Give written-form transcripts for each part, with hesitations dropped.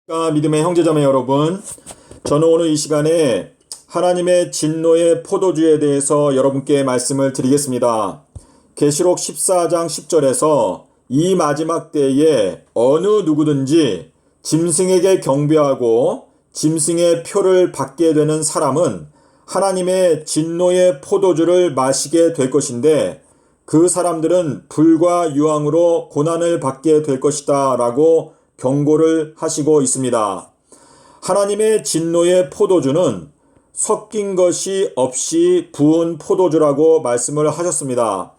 믿음의 형제자매 여러분, 저는 오늘 이 시간에 하나님의 진노의 포도주에 대해서 여러분께 말씀을 드리겠습니다. 계시록 14장 10절에서 이 마지막 때에 어느 누구든지 짐승에게 경배하고 짐승의 표를 받게 되는 사람은 하나님의 진노의 포도주를 마시게 될 것인데 그 사람들은 불과 유황으로 고난을 받게 될 것이다 라고 경고를 하시고 있습니다. 하나님의 진노의 포도주는 섞인 것이 없이 부은 포도주라고 말씀을 하셨습니다.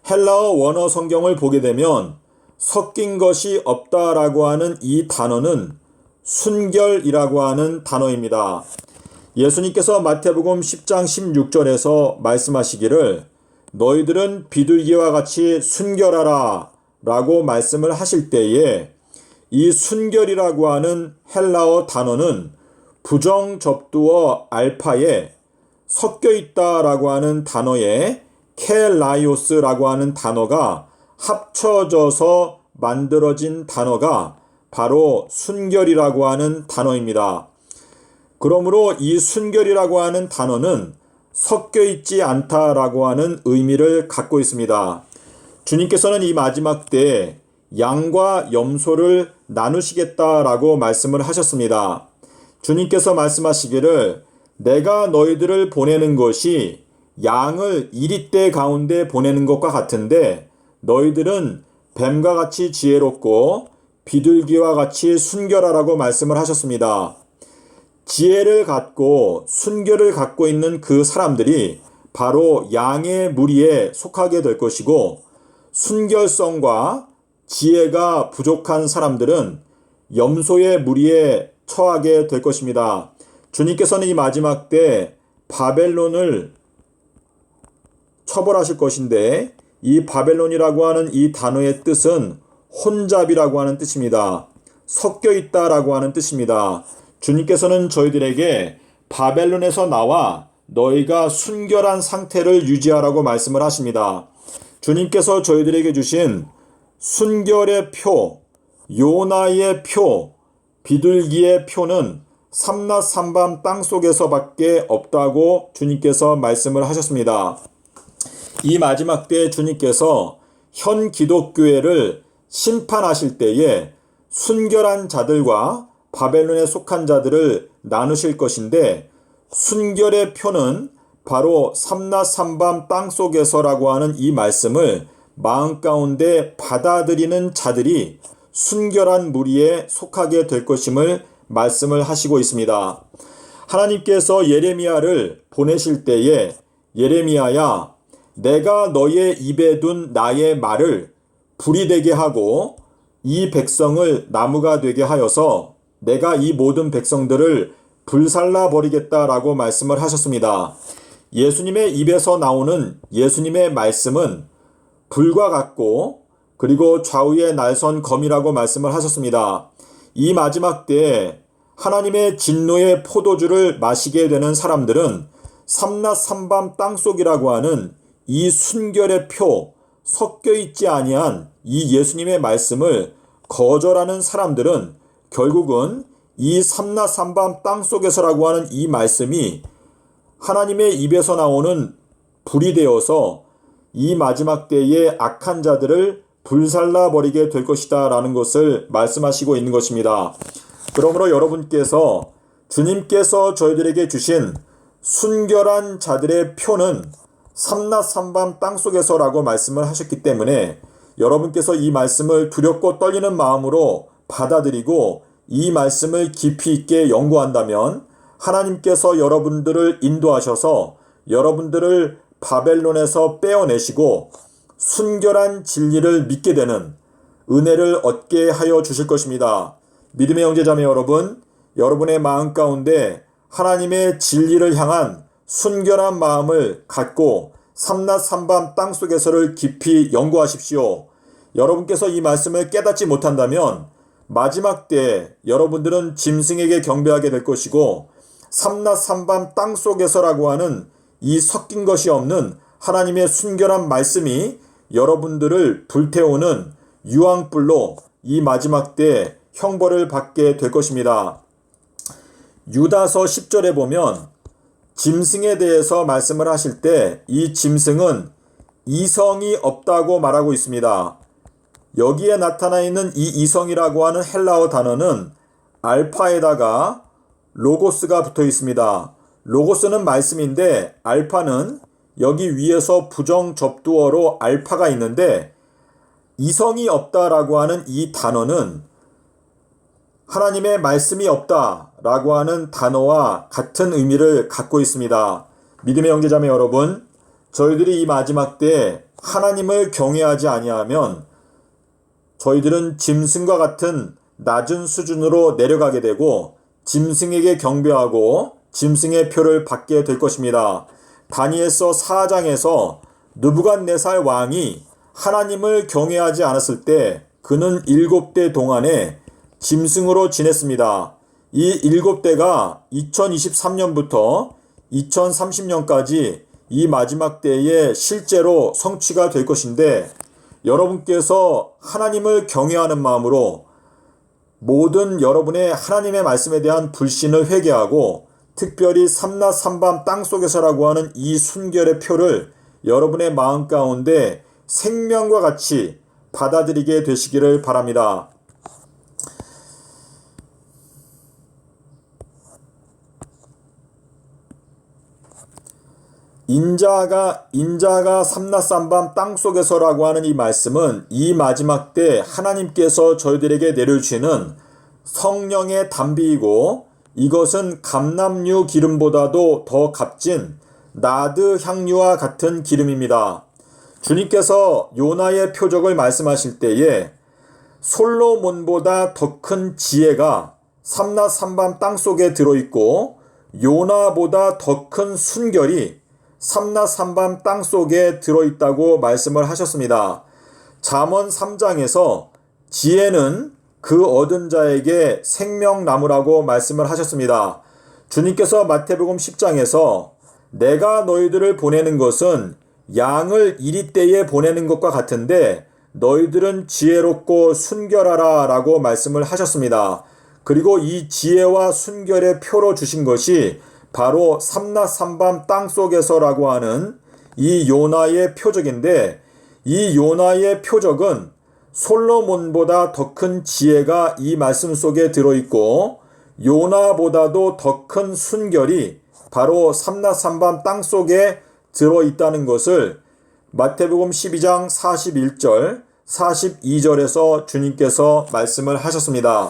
헬라어 원어 성경을 보게 되면 섞인 것이 없다라고 하는 이 단어는 순결이라고 하는 단어입니다. 예수님께서 마태복음 10장 16절에서 말씀하시기를 너희들은 비둘기와 같이 순결하라 라고 말씀을 하실 때에 이 순결이라고 하는 헬라어 단어는 부정접두어 알파에 섞여 있다라고 하는 단어에 켈라이오스라고 하는 단어가 합쳐져서 만들어진 단어가 바로 순결이라고 하는 단어입니다. 그러므로 이 순결이라고 하는 단어는 섞여 있지 않다라고 하는 의미를 갖고 있습니다. 주님께서는 이 마지막 때에 양과 염소를 나누시겠다라고 말씀을 하셨습니다. 주님께서 말씀하시기를 내가 너희들을 보내는 것이 양을 이리떼 가운데 보내는 것과 같은데 너희들은 뱀과 같이 지혜롭고 비둘기와 같이 순결하라고 말씀을 하셨습니다. 지혜를 갖고 순결을 갖고 있는 그 사람들이 바로 양의 무리에 속하게 될 것이고 순결성과 지혜가 부족한 사람들은 염소의 무리에 처하게 될 것입니다. 주님께서는 이 마지막 때 바벨론을 처벌하실 것인데 이 바벨론이라고 하는 이 단어의 뜻은 혼잡이라고 하는 뜻입니다. 섞여 있다라고 하는 뜻입니다. 주님께서는 저희들에게 바벨론에서 나와 너희가 순결한 상태를 유지하라고 말씀을 하십니다. 주님께서 저희들에게 주신 순결의 표, 요나의 표, 비둘기의 표는 삼낮 삼밤 땅속에서밖에 없다고 주님께서 말씀을 하셨습니다. 이 마지막 때에 주님께서 현 기독교회를 심판하실 때에 순결한 자들과 바벨론에 속한 자들을 나누실 것인데 순결의 표는 바로 삼낮 삼밤 땅속에서라고 하는 이 말씀을 마음 가운데 받아들이는 자들이 순결한 무리에 속하게 될 것임을 말씀을 하시고 있습니다. 하나님께서 예레미야를 보내실 때에 예레미야야 내가 너의 입에 둔 나의 말을 불이 되게 하고 이 백성을 나무가 되게 하여서 내가 이 모든 백성들을 불살라 버리겠다라고 말씀을 하셨습니다. 예수님의 입에서 나오는 예수님의 말씀은 불과 같고 그리고 좌우에 날선 검이라고 말씀을 하셨습니다. 이 마지막 때에 하나님의 진노의 포도주를 마시게 되는 사람들은 삼낮 삼밤 땅속이라고 하는 이 순결의 표, 섞여 있지 아니한 이 예수님의 말씀을 거절하는 사람들은 결국은 이 삼낮 삼밤 땅속에서라고 하는 이 말씀이 하나님의 입에서 나오는 불이 되어서 이 마지막 때에 악한 자들을 불살라 버리게 될 것이다 라는 것을 말씀하시고 있는 것입니다. 그러므로 여러분께서 주님께서 저희들에게 주신 순결한 자들의 표는 삼낮 삼밤 땅속에서라고 말씀을 하셨기 때문에 여러분께서 이 말씀을 두렵고 떨리는 마음으로 받아들이고 이 말씀을 깊이 있게 연구한다면 하나님께서 여러분들을 인도하셔서 여러분들을 바벨론에서 빼어내시고 순결한 진리를 믿게 되는 은혜를 얻게 하여 주실 것입니다. 믿음의 형제자매 여러분, 여러분의 마음 가운데 하나님의 진리를 향한 순결한 마음을 갖고 삼낮 삼밤 땅속에서를 깊이 연구하십시오. 여러분께서 이 말씀을 깨닫지 못한다면 마지막 때 여러분들은 짐승에게 경배하게 될 것이고 삼낮 삼밤 땅속에서라고 하는 이 섞인 것이 없는 하나님의 순결한 말씀이 여러분들을 불태우는 유황불로 이 마지막 때 형벌을 받게 될 것입니다. 유다서 10절에 보면 짐승에 대해서 말씀을 하실 때 이 짐승은 이성이 없다고 말하고 있습니다. 여기에 나타나 있는 이 이성이라고 하는 헬라어 단어는 알파에다가 로고스가 붙어 있습니다. 로고스는 말씀인데 알파는 여기 위에서 부정 접두어로 알파가 있는데 이성이 없다라고 하는 이 단어는 하나님의 말씀이 없다라고 하는 단어와 같은 의미를 갖고 있습니다. 믿음의 형제자매 여러분, 저희들이 이 마지막 때에 하나님을 경외하지 아니하면 저희들은 짐승과 같은 낮은 수준으로 내려가게 되고 짐승에게 경배하고 짐승의 표를 받게 될 것입니다. 다니엘서 4장에서 느부갓네살 왕이 하나님을 경외하지 않았을 때 그는 7대 동안에 짐승으로 지냈습니다. 이 7대가 2023년부터 2030년까지 이 마지막 때에 실제로 성취가 될 것인데 여러분께서 하나님을 경외하는 마음으로 모든 여러분의 하나님의 말씀에 대한 불신을 회개하고 특별히 삼낮 삼밤 땅속에서라고 하는 이 순결의 표를 여러분의 마음 가운데 생명과 같이 받아들이게 되시기를 바랍니다. 인자가 삼낮 삼밤 땅속에서라고 하는 이 말씀은 이 마지막 때 하나님께서 저희들에게 내려주시는 성령의 담비이고 이것은 감람류 기름보다도 더 값진 나드 향유와 같은 기름입니다. 주님께서 요나의 표적을 말씀하실 때에 솔로몬보다 더 큰 지혜가 삼낮 삼밤 땅속에 들어있고 요나보다 더 큰 순결이 삼낮 삼밤 땅속에 들어있다고 말씀을 하셨습니다. 잠언 3장에서 지혜는 그 얻은 자에게 생명나무라고 말씀을 하셨습니다. 주님께서 마태복음 10장에서 내가 너희들을 보내는 것은 양을 이리떼에 보내는 것과 같은데 너희들은 지혜롭고 순결하라 라고 말씀을 하셨습니다. 그리고 이 지혜와 순결의 표로 주신 것이 바로 삼낮 삼밤 땅속에서라고 하는 이 요나의 표적인데 이 요나의 표적은 솔로몬보다 더 큰 지혜가 이 말씀 속에 들어있고 요나보다도 더 큰 순결이 바로 삼낮 삼밤 땅속에 들어있다는 것을 마태복음 12장 41절 42절에서 주님께서 말씀을 하셨습니다.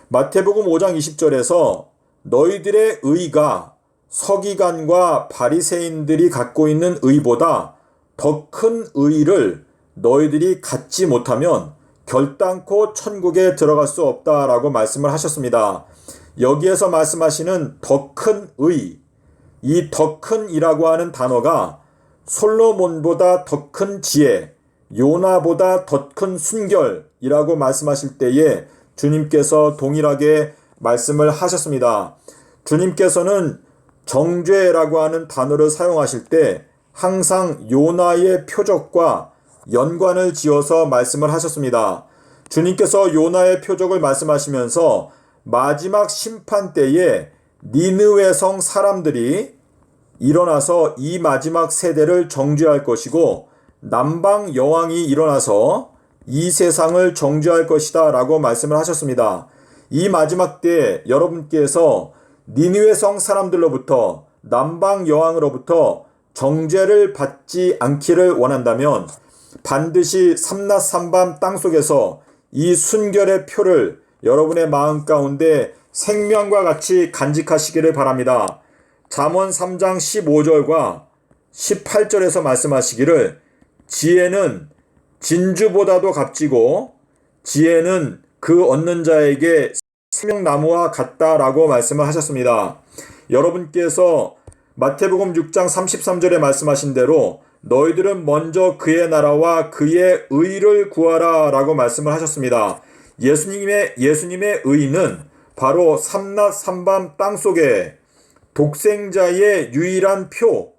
마태복음 5장 20절에서 너희들의 의가 서기관과 바리새인들이 갖고 있는 의보다 더 큰 의를 너희들이 갖지 못하면 결단코 천국에 들어갈 수 없다라고 말씀을 하셨습니다. 여기에서 말씀하시는 더 큰 의, 이 더 큰이라고 하는 단어가 솔로몬보다 더 큰 지혜, 요나보다 더 큰 순결이라고 말씀하실 때에 주님께서 동일하게 말씀을 하셨습니다. 주님께서는 정죄라고 하는 단어를 사용하실 때 항상 요나의 표적과 연관을 지어서 말씀을 하셨습니다. 주님께서 요나의 표적을 말씀하시면서 마지막 심판 때에 니느웨 성 사람들이 일어나서 이 마지막 세대를 정죄할 것이고 남방 여왕이 일어나서 이 세상을 정죄할 것이다 라고 말씀을 하셨습니다. 이 마지막 때 여러분께서 니느웨 성 사람들로부터 남방 여왕으로부터 정죄를 받지 않기를 원한다면 반드시 삼낮 삼밤 땅속에서 이 순결의 표를 여러분의 마음 가운데 생명과 같이 간직하시기를 바랍니다. 잠언 3장 15절과 18절에서 말씀하시기를 지혜는 진주보다도 값지고 지혜는 그 얻는 자에게 생명나무와 같다라고 말씀을 하셨습니다. 여러분께서 마태복음 6장 33절에 말씀하신 대로 너희들은 먼저 그의 나라와 그의 의를 구하라 라고 말씀을 하셨습니다. 예수님의 의는 바로 삼낮 삼밤 땅속에 독생자의 유일한 표,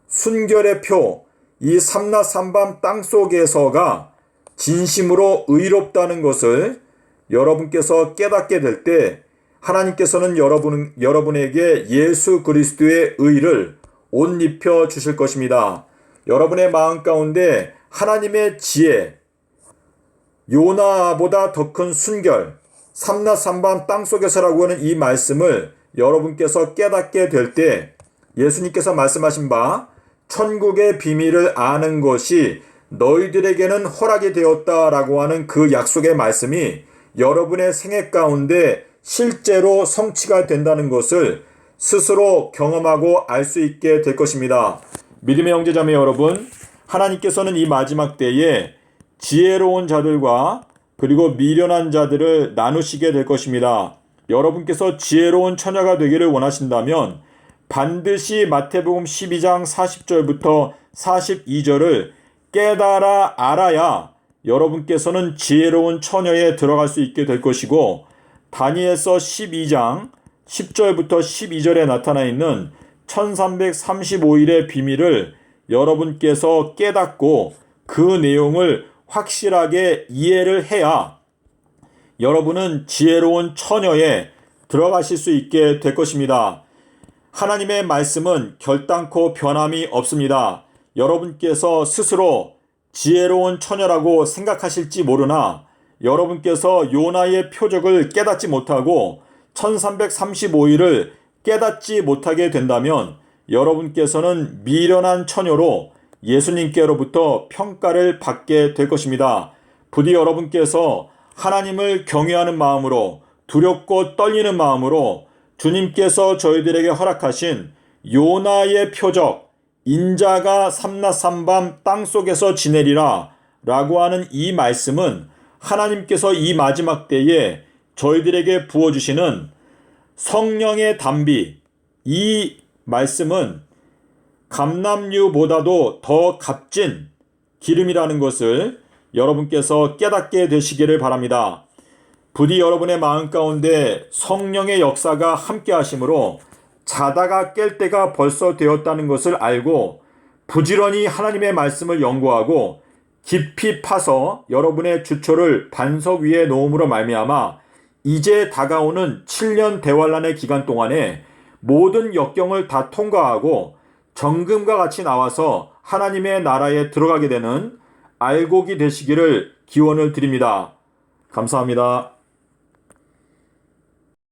순결의 표, 이 삼낮 삼밤 땅속에서가 진심으로 의롭다는 것을 여러분께서 깨닫게 될 때 하나님께서는 여러분에게 예수 그리스도의 의를 옷 입혀 주실 것입니다. 여러분의 마음 가운데 하나님의 지혜, 요나보다 더 큰 순결, 삼라삼밤 땅속에서라고 하는 이 말씀을 여러분께서 깨닫게 될 때 예수님께서 말씀하신 바 천국의 비밀을 아는 것이 너희들에게는 허락이 되었다라고 하는 그 약속의 말씀이 여러분의 생애 가운데 실제로 성취가 된다는 것을 스스로 경험하고 알 수 있게 될 것입니다. 믿음의 형제자매 여러분, 하나님께서는 이 마지막 때에 지혜로운 자들과 그리고 미련한 자들을 나누시게 될 것입니다. 여러분께서 지혜로운 처녀가 되기를 원하신다면 반드시 마태복음 12장 40절부터 42절을 깨달아 알아야 여러분께서는 지혜로운 처녀에 들어갈 수 있게 될 것이고, 다니엘서 12장 10절부터 12절에 나타나 있는 1335일의 비밀을 여러분께서 깨닫고 그 내용을 확실하게 이해를 해야 여러분은 지혜로운 처녀에 들어가실 수 있게 될 것입니다. 하나님의 말씀은 결단코 변함이 없습니다. 여러분께서 스스로 지혜로운 처녀라고 생각하실지 모르나 여러분께서 요나의 표적을 깨닫지 못하고 1335일을 깨닫지 못하게 된다면 여러분께서는 미련한 처녀로 예수님께로부터 평가를 받게 될 것입니다. 부디 여러분께서 하나님을 경외하는 마음으로, 두렵고 떨리는 마음으로 주님께서 저희들에게 허락하신 요나의 표적, 인자가 삼라삼밤 땅속에서 지내리라 라고 하는 이 말씀은 하나님께서 이 마지막 때에 저희들에게 부어주시는 성령의 담비, 이 말씀은 감람유보다도 더 값진 기름이라는 것을 여러분께서 깨닫게 되시기를 바랍니다. 부디 여러분의 마음 가운데 성령의 역사가 함께 하심으로 자다가 깰 때가 벌써 되었다는 것을 알고 부지런히 하나님의 말씀을 연구하고 깊이 파서 여러분의 주초를 반석 위에 놓음으로 말미암아 이제 다가오는 7년 대환란의 기간 동안에 모든 역경을 다 통과하고 정금과 같이 나와서 하나님의 나라에 들어가게 되는 알곡이 되시기를 기원을 드립니다. 감사합니다.